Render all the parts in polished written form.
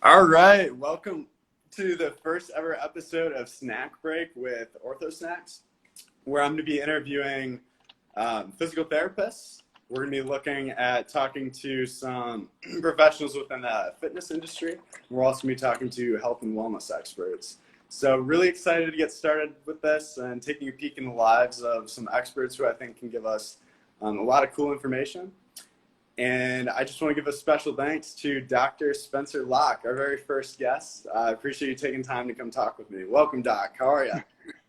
All right, welcome to the first ever episode of Snack Break with Ortho Snacks, where I'm going to be interviewing physical therapists. We're going to be looking at talking to some professionals within the fitness industry. We're also going to be talking to health and wellness experts. So really excited to get started with this and taking a peek in the lives of some experts who I think can give us a lot of cool information. And I just want to give a special thanks to Dr. Spencer Lalk, our very first guest. I appreciate you taking time to come talk with me. Welcome, Doc. How are you?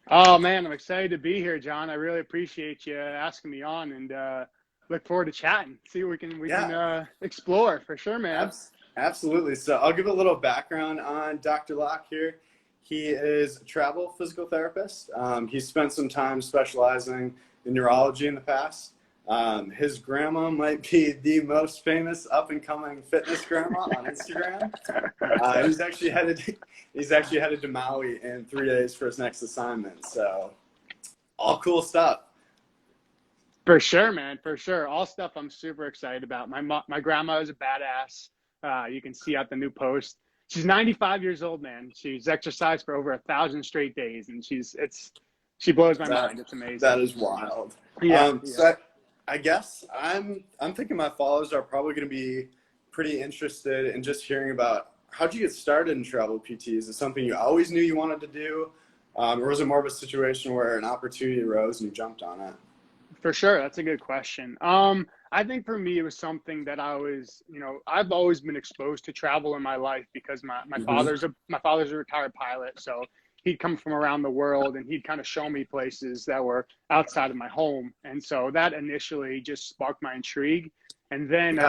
Oh, man, I'm excited to be here, John. I really appreciate you asking me on and look forward to chatting. See what we can explore for sure, man. Absolutely. So I'll give a little background on Dr. Lalk here. He is a travel physical therapist. He's spent some time specializing in neurology in the past. His grandma might be the most famous up-and-coming fitness grandma on Instagram. He's actually headed to Maui in 3 days for his next assignment. So, all cool stuff. For sure, man. For sure. All stuff I'm super excited about. My grandma is a badass. You can see out the new post. She's 95 years old, man. She's exercised for over 1,000 straight days, and she blows my mind. It's amazing. That is wild. Yeah. So I guess I'm thinking my followers are probably going to be pretty interested in just hearing about how'd you get started in travel PT? Is it something you always knew you wanted to do? Or was it more of a situation where an opportunity arose and you jumped on it? For sure. That's a good question. I think for me, it was something that I've always been exposed to travel in my life because my father's a retired pilot. So he'd come from around the world and he'd kind of show me places that were outside of my home. And so that initially just sparked my intrigue. And then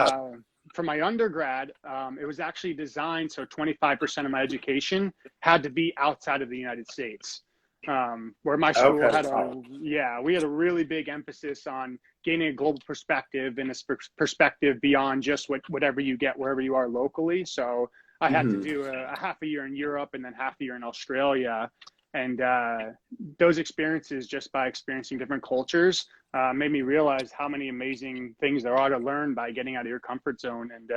for my undergrad, it was actually designed so 25% of my education had to be outside of the United States. Where my school we had a really big emphasis on gaining a global perspective and a perspective beyond just whatever you get wherever you are locally. So I had to do a half a year in Europe and then half a year in Australia. And those experiences, just by experiencing different cultures, made me realize how many amazing things there are to learn by getting out of your comfort zone. And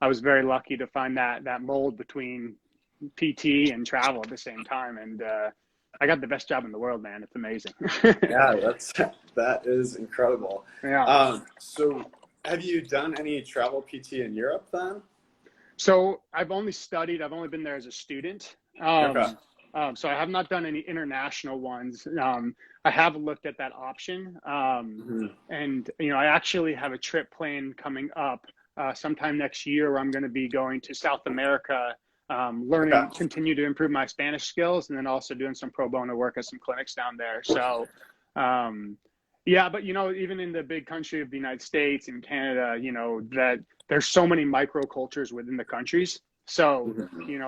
I was very lucky to find that mold between PT and travel at the same time. And I got the best job in the world, man. It's amazing. Yeah, that is incredible. Yeah. So have you done any travel PT in Europe then? So I've only been there as a student. So I have not done any international ones. I have looked at that option. And, I actually have a trip planned coming up sometime next year where I'm going to be going to South America, continue to improve my Spanish skills, and then also doing some pro bono work at some clinics down there. So, but, even in the big country of the United States and Canada, that there's so many microcultures within the countries. So,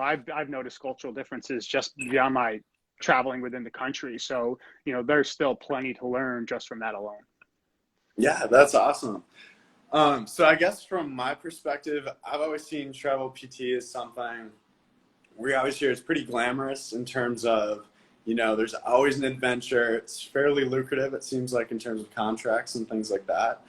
I've noticed cultural differences just beyond my traveling within the country. So, there's still plenty to learn just from that alone. Yeah, that's awesome. So I guess from my perspective, I've always seen travel PT as something we always hear it's pretty glamorous in terms of, there's always an adventure. It's fairly lucrative, it seems like, in terms of contracts and things like that.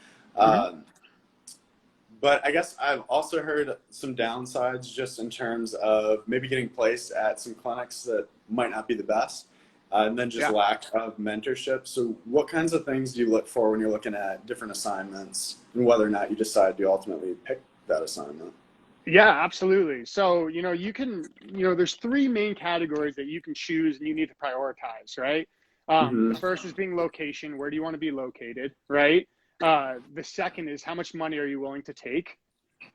But I guess I've also heard some downsides just in terms of maybe getting placed at some clinics that might not be the best, and then just lack of mentorship. So what kinds of things do you look for when you're looking at different assignments and whether or not you decide to ultimately pick that assignment? Yeah, absolutely. So, there's three main categories that you can choose and you need to prioritize, right? The first is being location. Where do you want to be located, right? The second is how much money are you willing to take,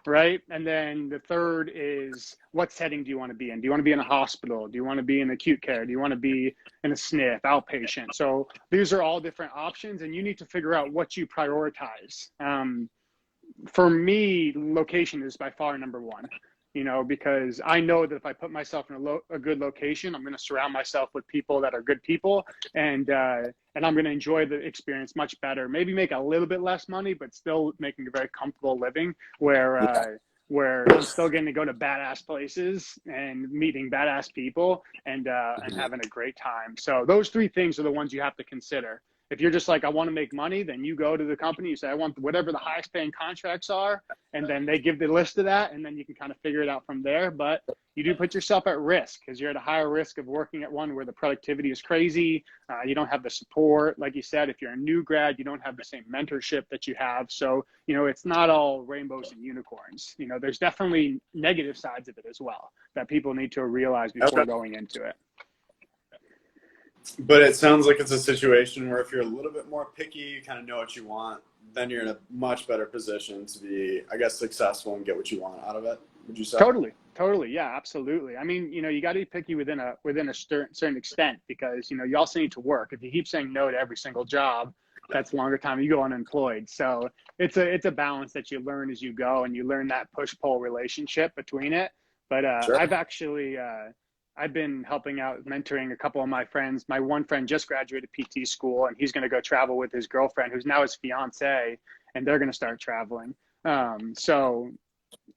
right? And then the third is what setting do you want to be in? Do you want to be in a hospital? Do you want to be in acute care? Do you want to be in a SNF, outpatient? So these are all different options and you need to figure out what you prioritize. For me, location is by far number one, because I know that if I put myself in a good location, I'm going to surround myself with people that are good people, and I'm going to enjoy the experience much better. Maybe make a little bit less money, but still making a very comfortable living where I'm still getting to go to badass places and meeting badass people and having a great time. So those three things are the ones you have to consider. If you're just like, I want to make money, then you go to the company, you say, I want whatever the highest paying contracts are, and then they give the list of that, and then you can kind of figure it out from there. But you do put yourself at risk because you're at a higher risk of working at one where the productivity is crazy. You don't have the support. Like you said, if you're a new grad, you don't have the same mentorship that you have. So, it's not all rainbows and unicorns. There's definitely negative sides of it as well that people need to realize before going into it. But it sounds like it's a situation where if you're a little bit more picky, you kind of know what you want, then you're in a much better position to be, I guess, successful and get what you want out of it. Would you say? Totally. Yeah, absolutely. I mean, you got to be picky within a certain extent because, you also need to work. If you keep saying no to every single job, that's longer time you go unemployed. So it's a balance that you learn as you go, and you learn that push-pull relationship between it. But Sure. I've been helping out, mentoring a couple of my friends. My one friend just graduated PT school, and he's going to go travel with his girlfriend, who's now his fiance, and they're going to start traveling. So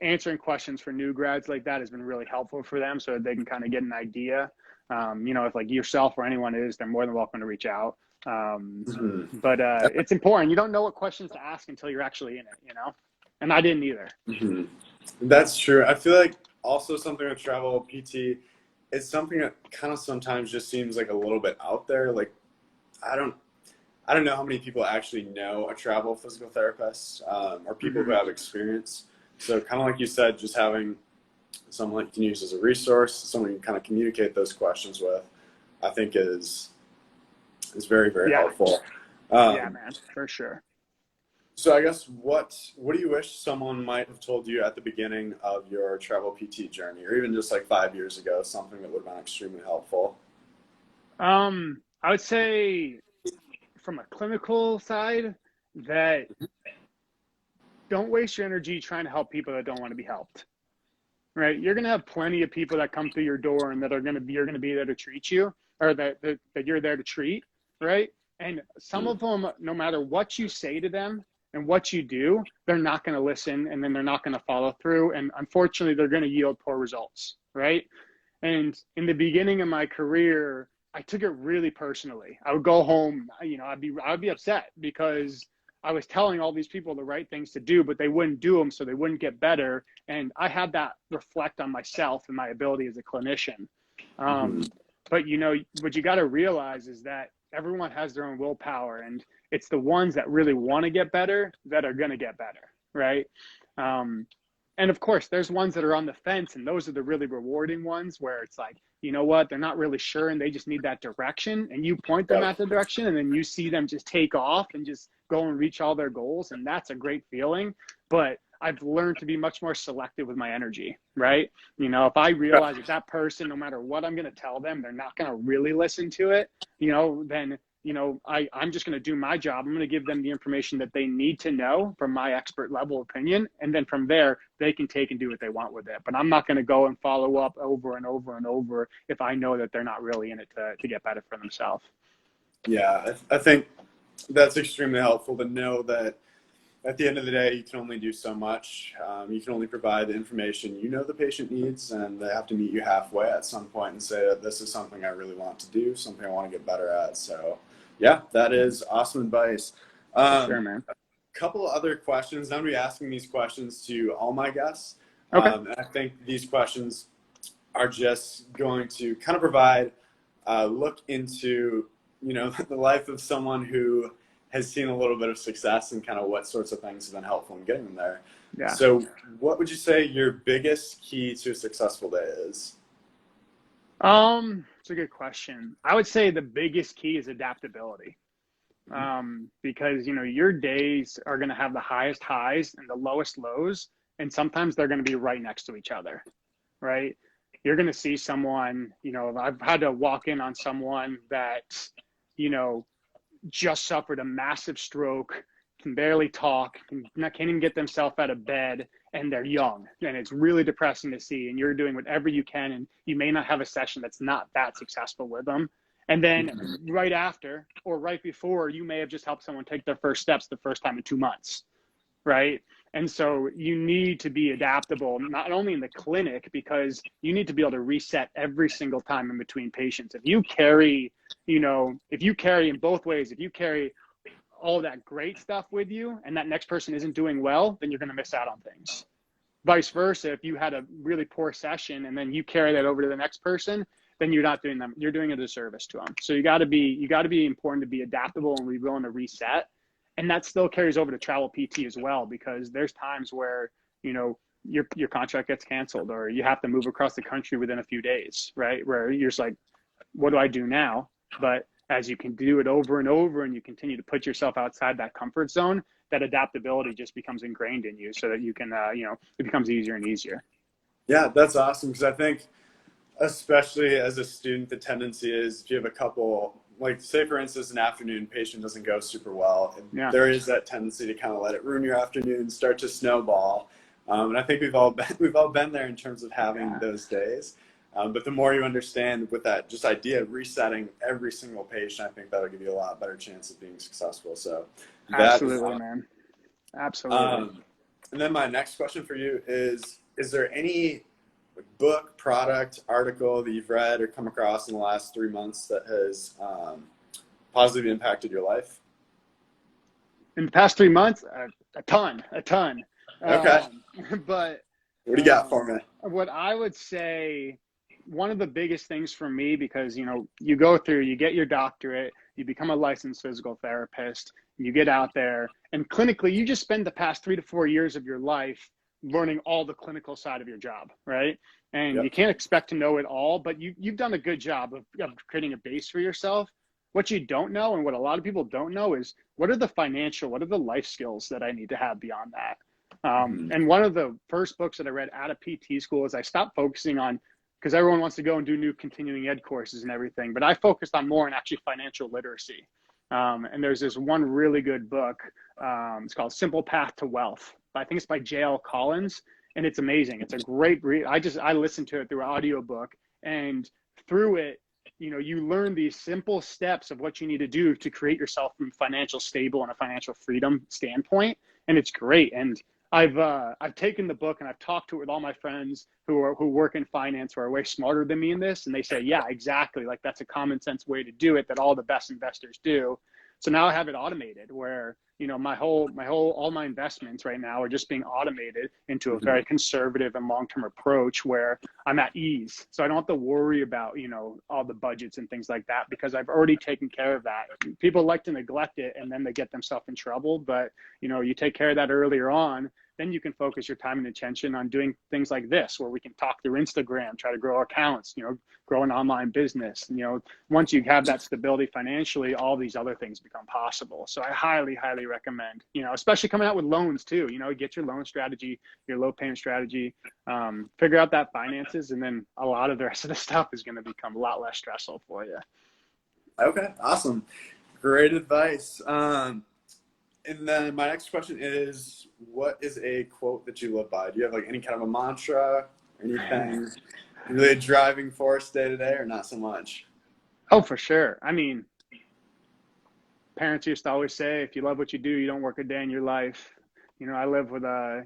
answering questions for new grads like that has been really helpful for them so that they can kind of get an idea. If like yourself or anyone is, they're more than welcome to reach out. But it's important. You don't know what questions to ask until you're actually in it, and I didn't either. Mm-hmm. That's true. I feel like also something with travel PT, it's something that kind of sometimes just seems like a little bit out there. Like, I don't know how many people actually know a travel physical therapist or people who have experience. So kind of like you said, just having someone you can use as a resource, someone you can kind of communicate those questions with, I think is very, very helpful. Yeah, man, for sure. So I guess what do you wish someone might have told you at the beginning of your travel PT journey, or even just like 5 years ago, something that would have been extremely helpful? I would say from a clinical side that don't waste your energy trying to help people that don't want to be helped. Right? You're going to have plenty of people that come through your door and that you're going to be there to treat you, or that you're there to treat, right? And some of them, no matter what you say to them and what you do, they're not going to listen, and then they're not going to follow through. And unfortunately, they're going to yield poor results, right? And in the beginning of my career, I took it really personally. I would go home, I'd be upset because I was telling all these people the right things to do, but they wouldn't do them, so they wouldn't get better. And I had that reflect on myself and my ability as a clinician. But what you got to realize is that everyone has their own willpower, and it's the ones that really want to get better that are going to get better, right? And of course, there's ones that are on the fence, and those are the really rewarding ones where it's like, you know what, they're not really sure and they just need that direction, and you point them at the direction, and then you see them just take off and just go and reach all their goals, and that's a great feeling. But I've learned to be much more selective with my energy, right? If I realize that person, no matter what I'm going to tell them, they're not going to really listen to it, then I'm just going to do my job. I'm going to give them the information that they need to know from my expert level opinion. And then from there, they can take and do what they want with it. But I'm not going to go and follow up over and over and over if I know that they're not really in it to get better for themselves. Yeah, I think that's extremely helpful to know that at the end of the day, you can only do so much. You can only provide the information the patient needs, and they have to meet you halfway at some point and say that this is something I really want to do, something I want to get better at. So yeah, that is awesome advice. Sure, man. A couple of other questions. I'm going to be asking these questions to all my guests. Okay. And I think these questions are just going to kind of provide a look into, the life of someone who has seen a little bit of success and kind of what sorts of things have been helpful in getting them there. Yeah. So what would you say your biggest key to a successful day is? It's a good question. I would say the biggest key is adaptability. Because, your days are going to have the highest highs and the lowest lows, and sometimes they're going to be right next to each other, right? You're going to see someone, I've had to walk in on someone that, just suffered a massive stroke, can barely talk, can't even get themselves out of bed, and they're young. And it's really depressing to see. And you're doing whatever you can, and you may not have a session that's not that successful with them. And then right after or right before, you may have just helped someone take their first steps the first time in 2 months, right? And so you need to be adaptable, not only in the clinic, because you need to be able to reset every single time in between patients. If you carry, if you carry in both ways, if you carry all that great stuff with you and that next person isn't doing well, then you're going to miss out on things. Vice versa, if you had a really poor session and then you carry that over to the next person, then you're not doing them. You're doing a disservice to them. So you got to be important to be adaptable and be willing to reset. And that still carries over to travel PT as well, because there's times where, your contract gets canceled or you have to move across the country within a few days, right? Where you're just like, what do I do now? But as you can do it over and over and you continue to put yourself outside that comfort zone, that adaptability just becomes ingrained in you so that you can, it becomes easier and easier. Yeah, that's awesome. Because I think, especially as a student, the tendency is if you have a couple, like say for instance, an afternoon patient doesn't go super well, Yeah. there is that tendency to kind of let it ruin your afternoon, start to snowball. And I think we've all been there in terms of having those days. But the more you understand with that just idea of resetting every single patient, I think that'll give you a lot better chance of being successful. So absolutely, man. Absolutely. And then my next question for you is there any book, product, article that you've read or come across in the last 3 months that has positively impacted your life? In the past 3 months, a ton. Okay. But what do you got for me? What I would say, one of the biggest things for me, because, you go through, you get your doctorate, you become a licensed physical therapist, you get out there, and clinically, you just spend the past 3 to 4 years of your life learning all the clinical side of your job, right? And you can't expect to know it all, but you've done a good job of creating a base for yourself. What you don't know, and what a lot of people don't know, is what are the life skills that I need to have beyond that? And one of the first books that I read out of PT school is I stopped focusing on, because everyone wants to go and do new continuing ed courses and everything, but I focused on more on actually financial literacy. And there's this one really good book. It's called Simple Path to Wealth. I think it's by J.L. Collins, and it's amazing. It's a great read. I listened to it through an audiobook, and through it, you learn these simple steps of what you need to do to create yourself from financial stable and a financial freedom standpoint. And it's great. And I've taken the book and I've talked to it with all my friends who work in finance, who are way smarter than me in this. And they say, yeah, exactly. Like that's a common sense way to do it that all the best investors do. So now I have it automated where, all my investments right now are just being automated into a very conservative and long-term approach where I'm at ease. So I don't have to worry about, all the budgets and things like that, because I've already taken care of that. People like to neglect it and then they get themselves in trouble. But, you take care of that earlier on, then you can focus your time and attention on doing things like this, where we can talk through Instagram, try to grow accounts, grow an online business. Once you have that stability financially, all these other things become possible. So I highly, highly recommend, especially coming out with loans too, get your loan strategy, your low payment strategy, figure out that finances, and then a lot of the rest of the stuff is going to become a lot less stressful for you. Okay, awesome. Great advice. And then my next question is, what is a quote that you live by? Do you have like any kind of a mantra, anything really a driving force day to day, or not so much? Oh, for sure. I mean, parents used to always say, if you love what you do, you don't work a day in your life. I live with I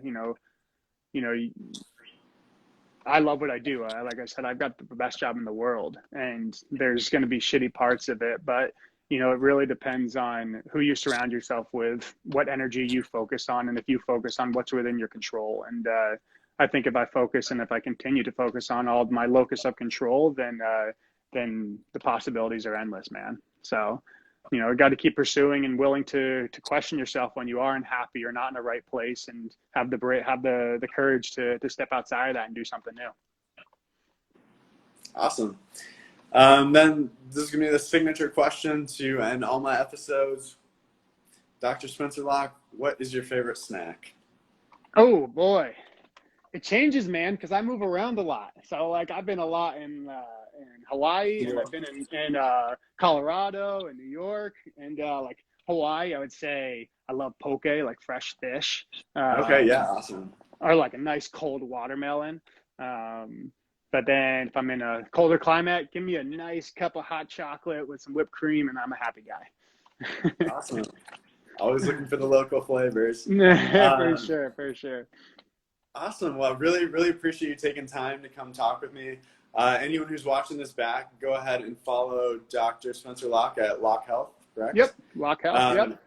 love what I do. Like I said, I've got the best job in the world, and there's going to be shitty parts of it, but it really depends on who you surround yourself with, what energy you focus on, and if you focus on what's within your control. And I think if I focus and if I continue to focus on all of my locus of control, then the possibilities are endless, man. So, you got to keep pursuing and willing to question yourself when you are unhappy or not in the right place, and have the courage to step outside of that and do something new. Awesome. Then this is going to be the signature question to end all my episodes. Dr. Spencer Lalk, what is your favorite snack? Oh, boy. It changes, man, because I move around a lot. So, I've been a lot in Hawaii, and I've been in Colorado and New York, and Hawaii, I would say I love poke, like fresh fish. Okay, yeah, awesome. Or like a nice cold watermelon. But then if I'm in a colder climate, give me a nice cup of hot chocolate with some whipped cream, and I'm a happy guy. Awesome. Always looking for the local flavors. For sure, for sure. Awesome. Well, really, really appreciate you taking time to come talk with me. Anyone who's watching this back, go ahead and follow Dr. Spencer Lalk at Lalk Health, correct? Yep, Lock Health, yep.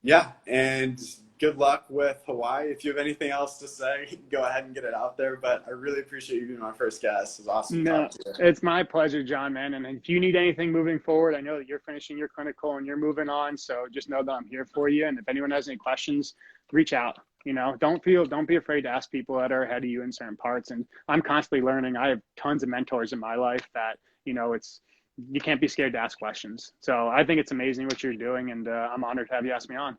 Yeah, and good luck with Hawaii. If you have anything else to say, go ahead and get it out there. But I really appreciate you being my first guest. It was awesome to talk to you. It's my pleasure, John, man. And if you need anything moving forward, I know that you're finishing your clinical and you're moving on. So just know that I'm here for you. And if anyone has any questions, reach out. You know, don't be afraid to ask people that are ahead of you in certain parts. And I'm constantly learning. I have tons of mentors in my life that, you know, you can't be scared to ask questions. So I think it's amazing what you're doing, and I'm honored to have you ask me on.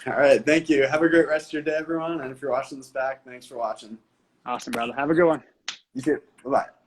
All right. Thank you. Have a great rest of your day, everyone. And if you're watching this back, thanks for watching. Awesome, brother. Have a good one. You too. Bye-bye.